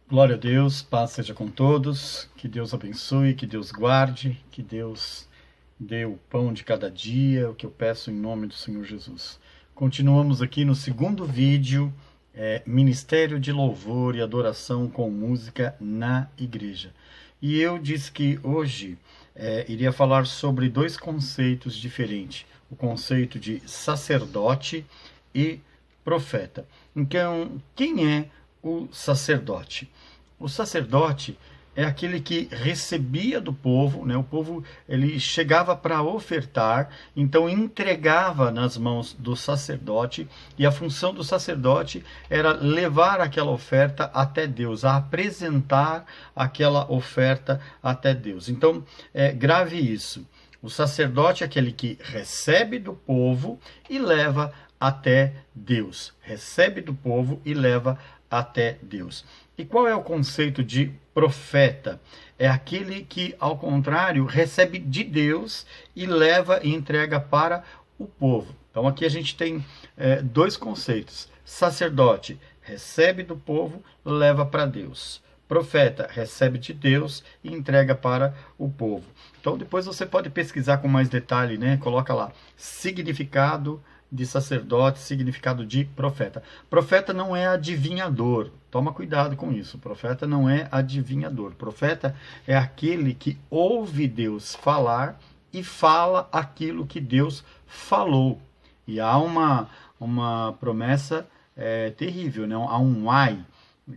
Glória a Deus, paz seja com todos, que Deus abençoe, que Deus guarde, que Deus dê o pão de cada dia, o que eu peço em nome do Senhor Jesus. Continuamos aqui no segundo vídeo, Ministério de Louvor e Adoração com Música na Igreja. E eu disse que hoje iria falar sobre dois conceitos diferentes, o conceito de sacerdote e profeta. Então, quem é o sacerdote? O sacerdote é aquele que recebia do povo, né? O povo ele chegava para ofertar, então entregava nas mãos do sacerdote, e a função do sacerdote era levar aquela oferta até Deus, a apresentar aquela oferta até Deus. Então, grave isso. O sacerdote é aquele que recebe do povo e leva até Deus. Recebe do povo e leva até Deus. E qual é o conceito de profeta? É aquele que, ao contrário, recebe de Deus e leva e entrega para o povo. Então aqui a gente tem dois conceitos. Sacerdote recebe do povo, leva para Deus. Profeta recebe de Deus e entrega para o povo. Então depois você pode pesquisar com mais detalhe, né? Coloca lá, significado de sacerdote, significado de profeta. Profeta não é adivinhador. Toma cuidado com isso. Profeta não é adivinhador. Profeta é aquele que ouve Deus falar e fala aquilo que Deus falou. E há uma promessa terrível, né? Há um ai.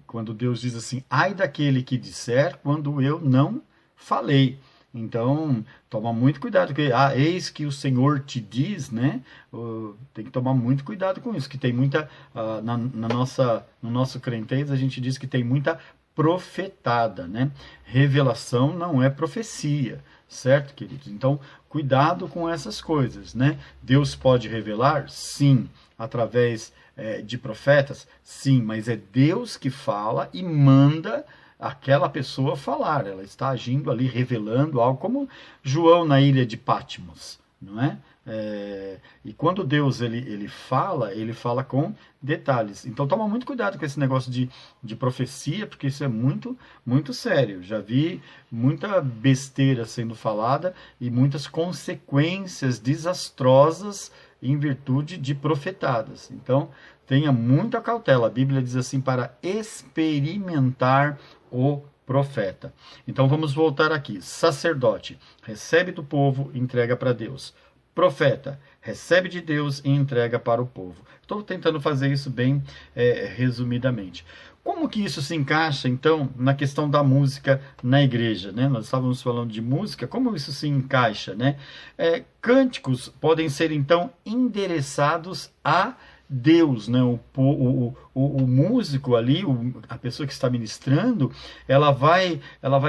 Quando Deus diz assim, ai daquele que disser quando eu não falei. Então, toma muito cuidado, porque eis que o Senhor te diz, né? Tem que tomar muito cuidado com isso, que tem muita, no nosso crentez, a gente diz que tem muita profetada, né? Revelação não é profecia, certo, queridos? Então, cuidado com essas coisas, né? Deus pode revelar? Sim. Através de profetas? Sim, mas é Deus que fala e manda aquela pessoa falar, ela está agindo ali, revelando algo, como João na ilha de Patmos, não é? E quando Deus ele fala com detalhes. Então toma muito cuidado com esse negócio de profecia, porque isso é muito, muito sério. Já vi muita besteira sendo falada e muitas consequências desastrosas em virtude de profetadas. Então tenha muita cautela. A Bíblia diz assim, para experimentar o profeta. Então vamos voltar aqui. Sacerdote recebe do povo e entrega para Deus. Profeta recebe de Deus e entrega para o povo. Estou tentando fazer isso bem resumidamente. Como que isso se encaixa, então, na questão da música na igreja, né? Nós estávamos falando de música, como isso se encaixa, né? Cânticos podem ser, então, endereçados a Deus, né? O músico ali, a pessoa que está ministrando, ela vai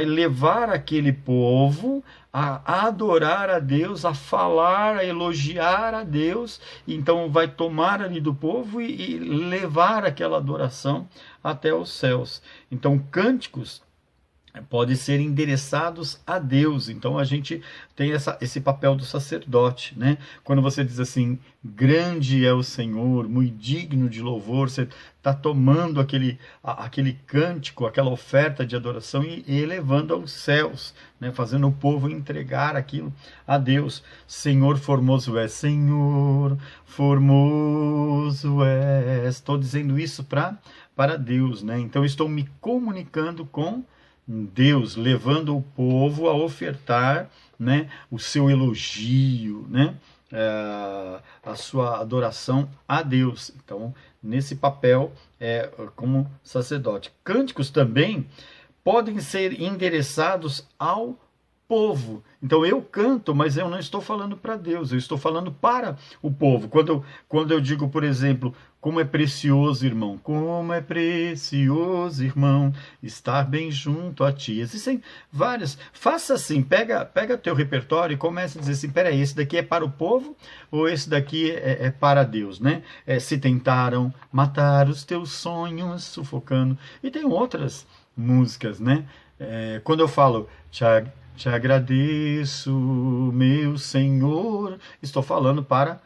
levar aquele povo a adorar a Deus, a falar, a elogiar a Deus, então vai tomar ali do povo e levar aquela adoração até os céus. Então, cânticos podem ser endereçados a Deus. Então a gente tem esse papel do sacerdote, né? Quando você diz assim, grande é o Senhor, muito digno de louvor, você está tomando aquele cântico, aquela oferta de adoração e elevando aos céus, né? Fazendo o povo entregar aquilo a Deus. Senhor formoso és, Senhor formoso és. Estou dizendo isso para Deus, né? Então estou me comunicando com Deus, levando o povo a ofertar, né, o seu elogio, né, a sua adoração a Deus. Então, nesse papel, como sacerdote. Cânticos também podem ser endereçados ao povo. Então eu canto, mas eu não estou falando para Deus, eu estou falando para o povo. Quando eu digo, por exemplo, como é precioso, irmão, como é precioso, irmão, estar bem junto a ti. Existem várias. Faça assim, pega teu repertório e comece a dizer assim, peraí, esse daqui é para o povo ou esse daqui é para Deus, né? Se tentaram matar os teus sonhos, sufocando. E tem outras músicas, né? Quando eu falo, te agradeço, meu Senhor, estou falando para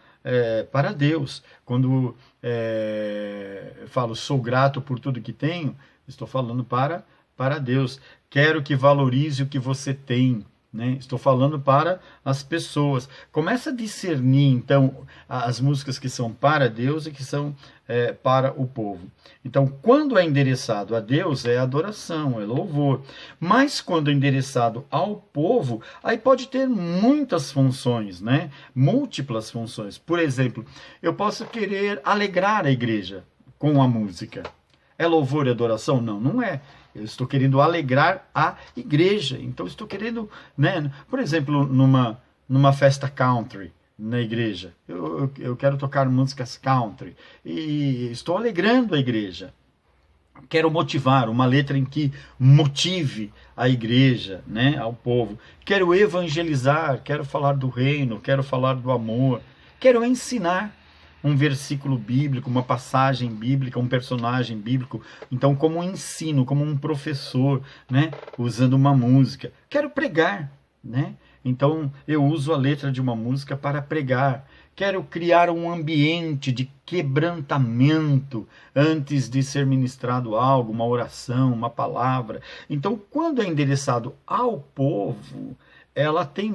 para Deus. Quando eu falo sou grato por tudo que tenho, estou falando para Deus. Quero que valorize o que você tem. Né? Estou falando para as pessoas. Começa a discernir, então, as músicas que são para Deus e que são para o povo. Então, quando é endereçado a Deus, é adoração, é louvor. Mas quando é endereçado ao povo, aí pode ter muitas funções, né? Múltiplas funções. Por exemplo, eu posso querer alegrar a igreja com a música. É louvor e adoração? Não, não é. Eu estou querendo alegrar a igreja. Então, estou querendo, né? Por exemplo, numa festa country na igreja, eu quero tocar músicas country e estou alegrando a igreja. Quero motivar, uma letra em que motive a igreja, né, ao povo. Quero evangelizar, quero falar do reino, quero falar do amor. Quero ensinar um versículo bíblico, uma passagem bíblica, um personagem bíblico. Então, como um ensino, como um professor, né, usando uma música. Quero pregar, né? Então, eu uso a letra de uma música para pregar. Quero criar um ambiente de quebrantamento antes de ser ministrado algo, uma oração, uma palavra. Então, quando é endereçado ao povo, ela tem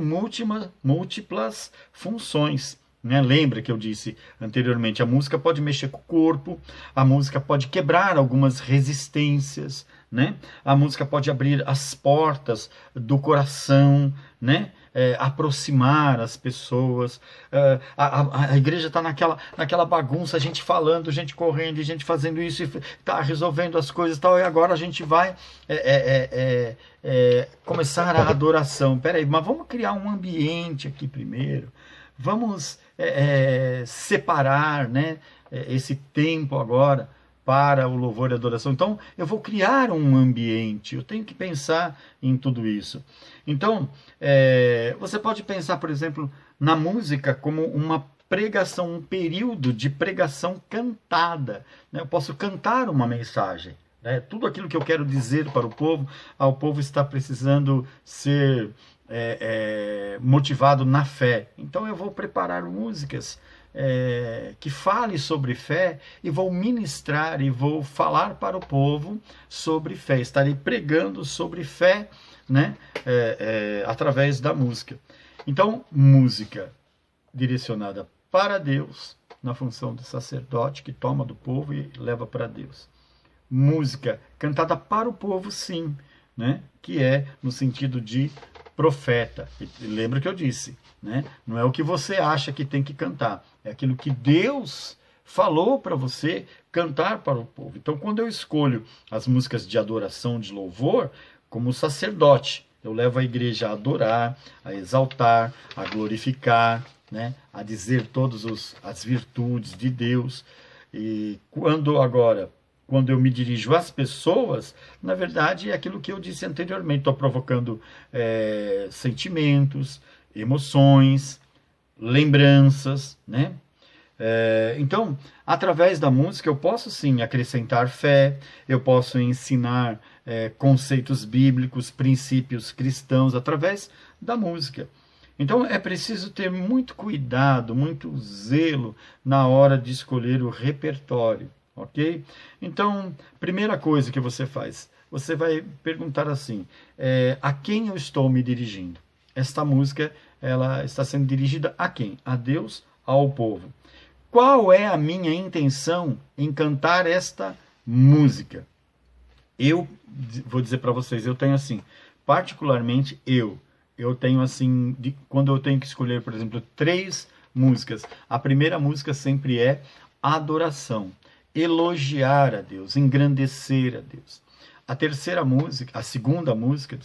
múltiplas funções. Né? Lembra que eu disse anteriormente, a música pode mexer com o corpo, a música pode quebrar algumas resistências, né? A música pode abrir as portas do coração, né? Aproximar as pessoas. A igreja está naquela bagunça, a gente falando, gente correndo, gente fazendo isso, está resolvendo as coisas e tal, e agora a gente vai começar a adoração. Peraí, mas vamos criar um ambiente aqui primeiro. Vamos separar, né, esse tempo agora para o louvor e adoração. Então, eu vou criar um ambiente, eu tenho que pensar em tudo isso. Então, você pode pensar, por exemplo, na música como uma pregação, um período de pregação cantada. Né? Eu posso cantar uma mensagem. Né? Tudo aquilo que eu quero dizer para o povo está precisando ser motivado na fé. Então eu vou preparar músicas que fale sobre fé e vou ministrar e vou falar para o povo sobre fé. Estarei pregando sobre fé, né? Através da música. Então, música direcionada para Deus, na função de sacerdote que toma do povo e leva para Deus. Música cantada para o povo, sim, né? Que é no sentido de profeta. Lembra que eu disse, né? Não é o que você acha que tem que cantar, é aquilo que Deus falou para você cantar para o povo. Então, quando eu escolho as músicas de adoração, de louvor, como sacerdote, eu levo a igreja a adorar, a exaltar, a glorificar, né? A dizer todas as virtudes de Deus. E quando eu me dirijo às pessoas, na verdade é aquilo que eu disse anteriormente. Estou provocando sentimentos, emoções, lembranças, né? Então, através da música eu posso sim acrescentar fé, eu posso ensinar conceitos bíblicos, princípios cristãos através da música. Então é preciso ter muito cuidado, muito zelo na hora de escolher o repertório. Ok? Então, primeira coisa que você faz, você vai perguntar assim, a quem eu estou me dirigindo? Esta música, ela está sendo dirigida a quem? A Deus, ao povo. Qual é a minha intenção em cantar esta música? Eu vou dizer para vocês, eu tenho assim, particularmente eu tenho assim, quando eu tenho que escolher, por exemplo, 3 músicas, a primeira música sempre é adoração. Elogiar a Deus, engrandecer a Deus. A segunda música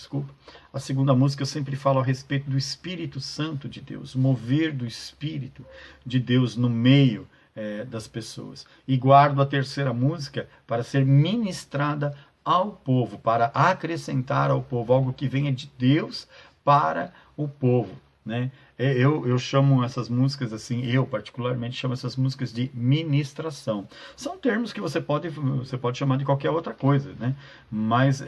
eu sempre falo a respeito do Espírito Santo de Deus, mover do Espírito de Deus no meio das pessoas. E guardo a terceira música para ser ministrada ao povo, para acrescentar ao povo algo que venha de Deus para o povo. Né? Eu chamo essas músicas assim, eu particularmente chamo essas músicas de ministração. São termos que você pode chamar de qualquer outra coisa, né? Mas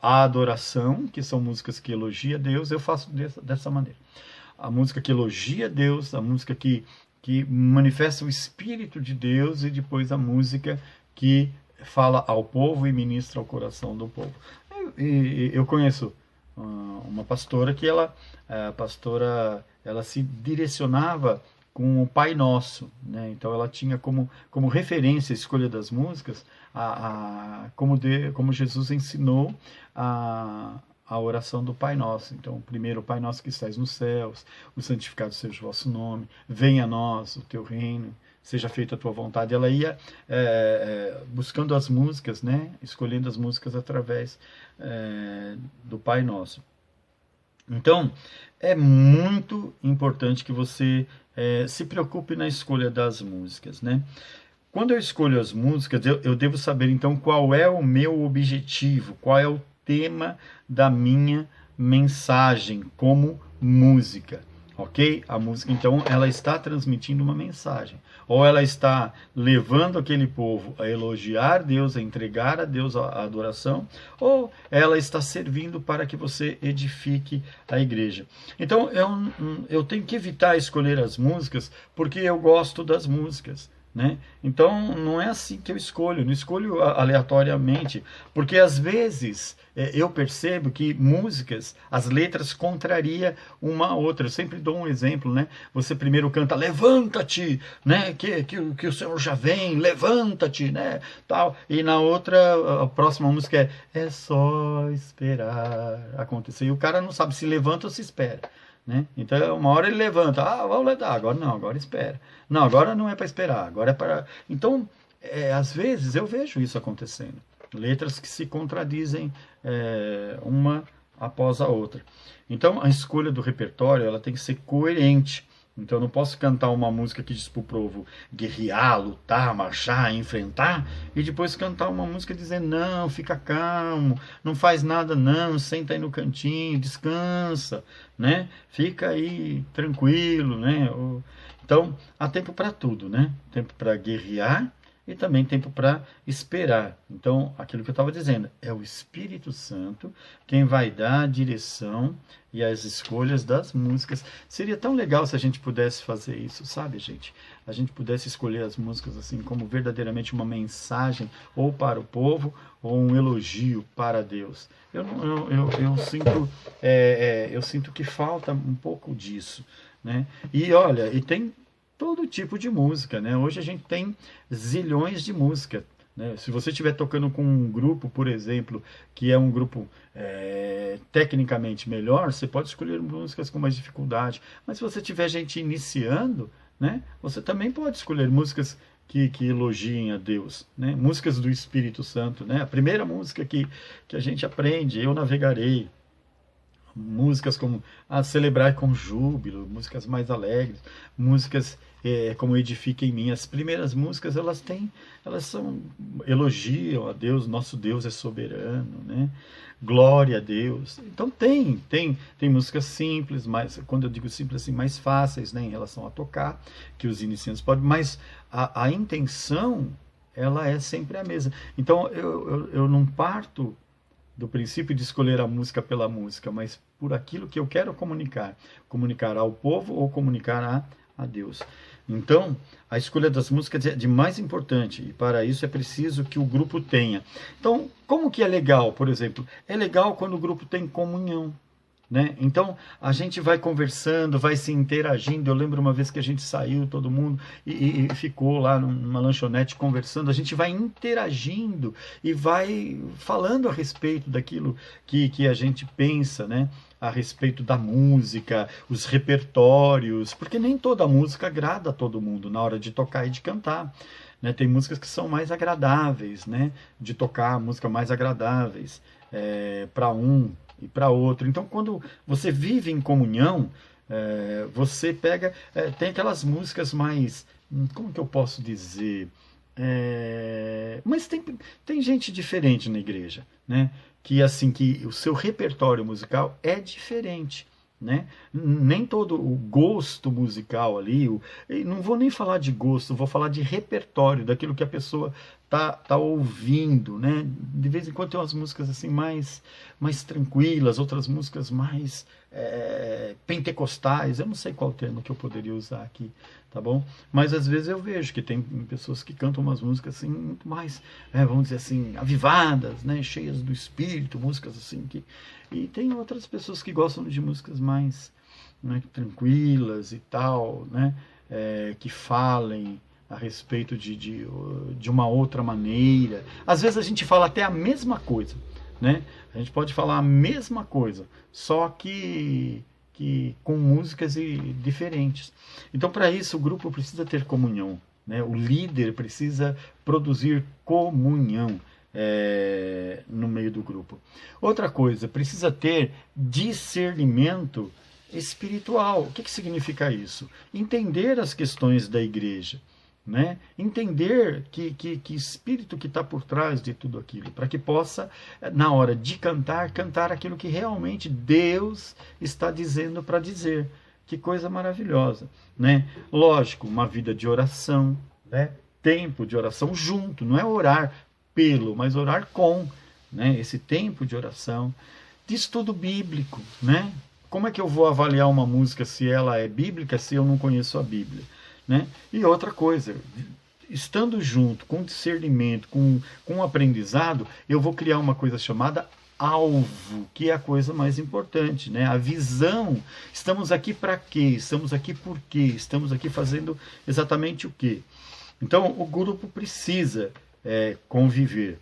a adoração, que são músicas que elogiam Deus, eu faço dessa maneira. A música que elogia Deus, a música que que manifesta o Espírito de Deus, e depois a música que fala ao povo e ministra ao coração do povo. Eu conheço uma pastora que ela se direcionava com o Pai Nosso, né? Então ela tinha como referência a escolha das músicas, como Jesus ensinou a oração do Pai Nosso. Então, primeiro, o Pai Nosso que estais nos céus, o santificado seja o vosso nome, venha a nós o teu reino, seja feita a tua vontade. Ela ia buscando as músicas, né? Escolhendo as músicas através do Pai Nosso. Então, é muito importante que você se preocupe na escolha das músicas, né? Quando eu escolho as músicas, eu devo saber, então, qual é o meu objetivo, qual é o tema da minha mensagem como música, ok? A música, então, ela está transmitindo uma mensagem. Ou ela está levando aquele povo a elogiar Deus, a entregar a Deus a adoração, ou ela está servindo para que você edifique a igreja. Então, eu tenho que evitar escolher as músicas porque eu gosto das músicas, né? Então, não é assim que eu escolho, não escolho aleatoriamente, porque às vezes eu percebo que músicas, as letras contraria uma a outra. Eu sempre dou um exemplo, né? Você primeiro canta, levanta-te, né? Que o Senhor já vem, levanta-te, né? Tal. E na outra, a próxima música é só esperar acontecer. E o cara não sabe se levanta ou se espera, né? Então, uma hora ele levanta, vamos levar, agora não, agora espera. Não, agora não é para esperar, agora é para... Então, às vezes eu vejo isso acontecendo. Letras que se contradizem uma após a outra. Então, a escolha do repertório, ela tem que ser coerente. Então, eu não posso cantar uma música que diz para o povo guerrear, lutar, marchar, enfrentar, e depois cantar uma música dizendo, não, fica calmo, não faz nada não, senta aí no cantinho, descansa, né? Fica aí tranquilo, né? Então, há tempo para tudo, né? Tempo para guerrear e também tempo para esperar. Então, aquilo que eu estava dizendo, é o Espírito Santo quem vai dar a direção e as escolhas das músicas. Seria tão legal se a gente pudesse fazer isso, sabe, gente? A gente pudesse escolher as músicas assim como verdadeiramente uma mensagem ou para o povo ou um elogio para Deus. Eu sinto que falta um pouco disso, né? E olha, e tem todo tipo de música, né? Hoje a gente tem zilhões de música, né? Se você estiver tocando com um grupo, por exemplo, que é um grupo tecnicamente melhor, você pode escolher músicas com mais dificuldade. Mas se você tiver gente iniciando, né? Você também pode escolher músicas que elogiem a Deus, né? Músicas do Espírito Santo, né? A primeira música que a gente aprende, Eu Navegarei. Músicas como Celebrar com Júbilo, músicas mais alegres, músicas como Edifica em Mim. As primeiras músicas, elas elogiam a Deus, nosso Deus é soberano, né? Glória a Deus. Então tem músicas simples, mas quando eu digo simples assim, mais fáceis, né, em relação a tocar, que os iniciantes podem, mas a intenção, ela é sempre a mesma. Então eu não parto do princípio de escolher a música pela música, mas por aquilo que eu quero comunicar ao povo ou comunicar a Deus. Então, a escolha das músicas é de mais importante, e para isso é preciso que o grupo tenha. Então, como que é legal, por exemplo? É legal quando o grupo tem comunhão, né? Então, a gente vai conversando, vai se interagindo. Eu lembro uma vez que a gente saiu, todo mundo, e ficou lá numa lanchonete conversando. A gente vai interagindo e vai falando a respeito daquilo que a gente pensa, né? A respeito da música, os repertórios, porque nem toda música agrada a todo mundo na hora de tocar e de cantar, né? Tem músicas que são mais agradáveis, né? De tocar, músicas mais agradáveis para um e para outro. Então, quando você vive em comunhão, você pega... tem aquelas músicas mais... Como que eu posso dizer? Mas tem gente diferente na igreja, né? Que assim, que o seu repertório musical é diferente, né? Nem todo o gosto musical ali, não vou nem falar de gosto, vou falar de repertório, daquilo que a pessoa tá ouvindo, né? De vez em quando tem umas músicas assim mais tranquilas, outras músicas mais pentecostais. Eu não sei qual termo que eu poderia usar aqui, tá bom? Mas às vezes eu vejo que tem pessoas que cantam umas músicas assim muito mais, vamos dizer assim, avivadas, né? Cheias do espírito, músicas assim que... E tem outras pessoas que gostam de músicas mais, né, tranquilas e tal, né? Que falem a respeito de uma outra maneira. Às vezes a gente fala até a mesma coisa, né? A gente pode falar a mesma coisa, só que com músicas diferentes. Então, para isso, o grupo precisa ter comunhão, né? O líder precisa produzir comunhão no meio do grupo. Outra coisa, precisa ter discernimento espiritual. O que significa isso? Entender as questões da igreja, né? Entender que espírito que está por trás de tudo aquilo, para que possa, na hora de cantar aquilo que realmente Deus está dizendo para dizer. Que coisa maravilhosa, né? Lógico, uma vida de oração, né? Tempo de oração junto, não é orar pelo, mas orar com, né? Esse tempo de oração, de estudo bíblico, né? Como é que eu vou avaliar uma música se ela é bíblica, se eu não conheço a Bíblia, né? E outra coisa, estando junto, com discernimento, com aprendizado, eu vou criar uma coisa chamada alvo, que é a coisa mais importante, né? A visão. Estamos aqui para quê? Estamos aqui por quê? Estamos aqui fazendo exatamente o quê? Então, o grupo precisa conviver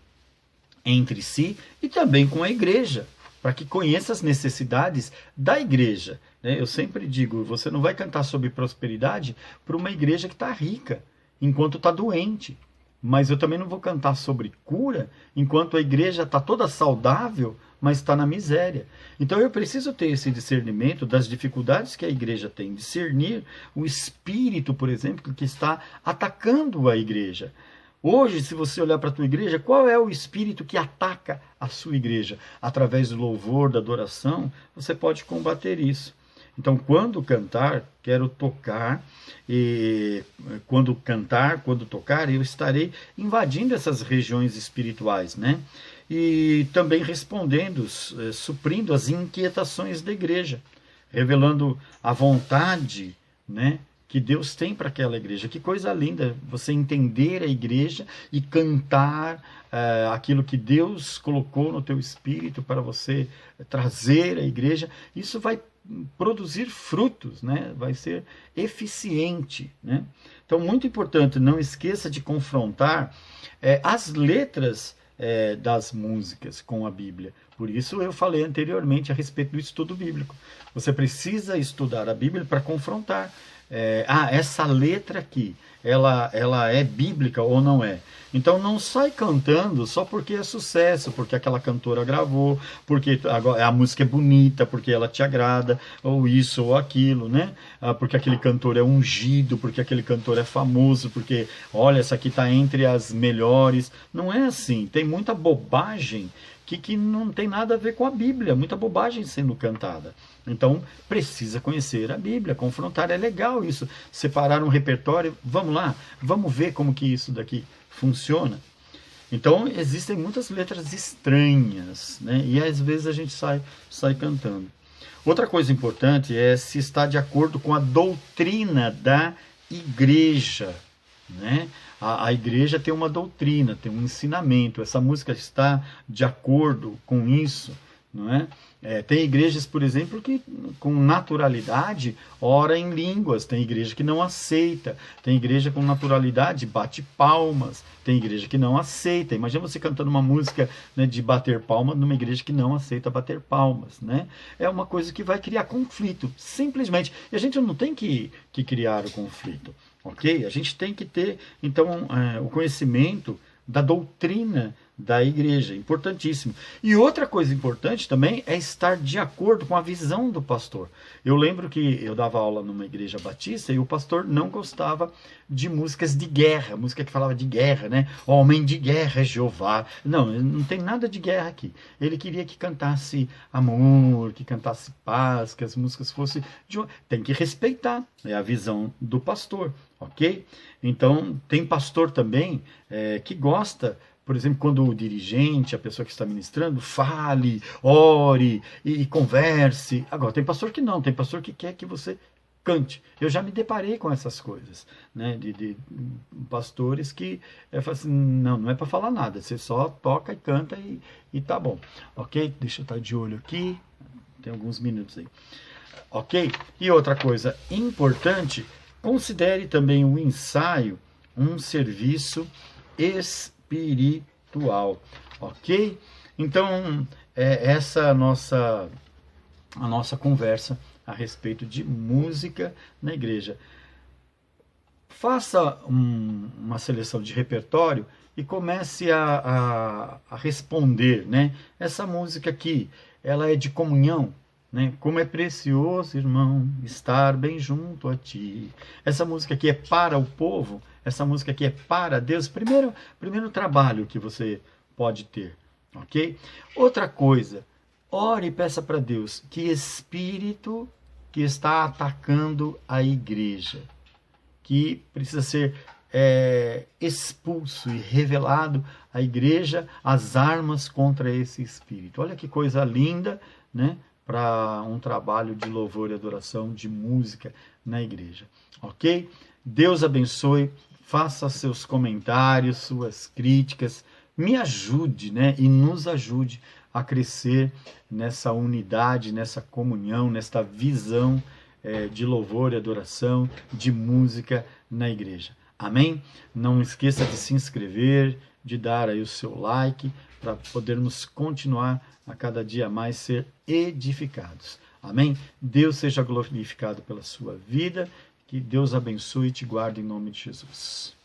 entre si e também com a igreja, para que conheça as necessidades da igreja. Eu sempre digo, você não vai cantar sobre prosperidade para uma igreja que está rica, enquanto está doente. Mas eu também não vou cantar sobre cura, enquanto a igreja está toda saudável, mas está na miséria. Então eu preciso ter esse discernimento das dificuldades que a igreja tem, discernir o espírito, por exemplo, que está atacando a igreja. Hoje, se você olhar para a tua igreja, qual é o espírito que ataca a sua igreja? Através do louvor, da adoração, você pode combater isso. Então, quando cantar, quero tocar, e quando tocar, eu estarei invadindo essas regiões espirituais, né? E também respondendo, suprindo as inquietações da igreja, revelando a vontade, né, que Deus tem para aquela igreja. Que coisa linda você entender a igreja e cantar aquilo que Deus colocou no teu espírito para você trazer à igreja. Isso vai produzir frutos, né? Vai ser eficiente, né? Então, muito importante, não esqueça de confrontar as letras das músicas com a Bíblia. Por isso eu falei anteriormente a respeito do estudo bíblico. Você precisa estudar a Bíblia para confrontar. Essa letra aqui, ela é bíblica ou não é? Então não sai cantando só porque é sucesso, porque aquela cantora gravou, porque a música é bonita, porque ela te agrada, ou isso ou aquilo, né? Porque aquele cantor é ungido, porque aquele cantor é famoso, porque, olha, essa aqui está entre as melhores. Não é assim, tem muita bobagem que não tem nada a ver com a Bíblia, muita bobagem sendo cantada. Então, precisa conhecer a Bíblia, confrontar, é legal isso, separar um repertório, vamos lá, vamos ver como que isso daqui funciona. Então, existem muitas letras estranhas, né? E às vezes a gente sai cantando. Outra coisa importante é se está de acordo com a doutrina da igreja, né? A igreja tem uma doutrina, tem um ensinamento. Essa música está de acordo com isso, não é? Tem igrejas, por exemplo, que com naturalidade ora em línguas. Tem igreja que não aceita. Tem igreja com naturalidade bate palmas. Tem igreja que não aceita. Imagina você cantando uma música, né, de bater palmas numa igreja que não aceita bater palmas, né? É uma coisa que vai criar conflito, simplesmente. E a gente não tem que criar o conflito. Ok? A gente tem que ter, então, o conhecimento da doutrina da igreja, importantíssimo. E outra coisa importante também é estar de acordo com a visão do pastor. Eu lembro que eu dava aula numa igreja batista e o pastor não gostava de músicas de guerra, música que falava de guerra, né? Homem de guerra é Jeová. Não tem nada de guerra aqui. Ele queria que cantasse amor, que cantasse paz, que as músicas fossem... Tem que respeitar, a visão do pastor. ok? Então, tem pastor também que gosta, por exemplo, quando o dirigente, a pessoa que está ministrando, fale, ore e converse. Agora, tem pastor que não, tem pastor que quer que você cante. Eu já me deparei com essas coisas, né? De pastores que falam assim, não é para falar nada, você só toca e canta e tá bom, ok? Deixa eu estar de olho aqui, tem alguns minutos aí, ok? E outra coisa importante, considere também o ensaio um serviço espiritual, ok? Então, essa a nossa conversa a respeito de música na igreja. Faça uma seleção de repertório e comece a responder, né? Essa música aqui, ela é de comunhão, né? Como é precioso, irmão, estar bem junto a ti. Essa música aqui é para o povo, essa música aqui é para Deus. Primeiro trabalho que você pode ter, ok? Outra coisa, ore e peça para Deus que espírito que está atacando a igreja, que precisa ser expulso e revelado à igreja as armas contra esse espírito. Olha que coisa linda, né? Para um trabalho de louvor e adoração, de música na igreja, ok? Deus abençoe, faça seus comentários, suas críticas, me ajude, né? E nos ajude a crescer nessa unidade, nessa comunhão, nesta visão de louvor e adoração, de música na igreja. Amém? Não esqueça de se inscrever, de dar aí o seu like, para podermos continuar a cada dia mais ser edificados. Amém? Deus seja glorificado pela sua vida, que Deus abençoe e te guarde em nome de Jesus.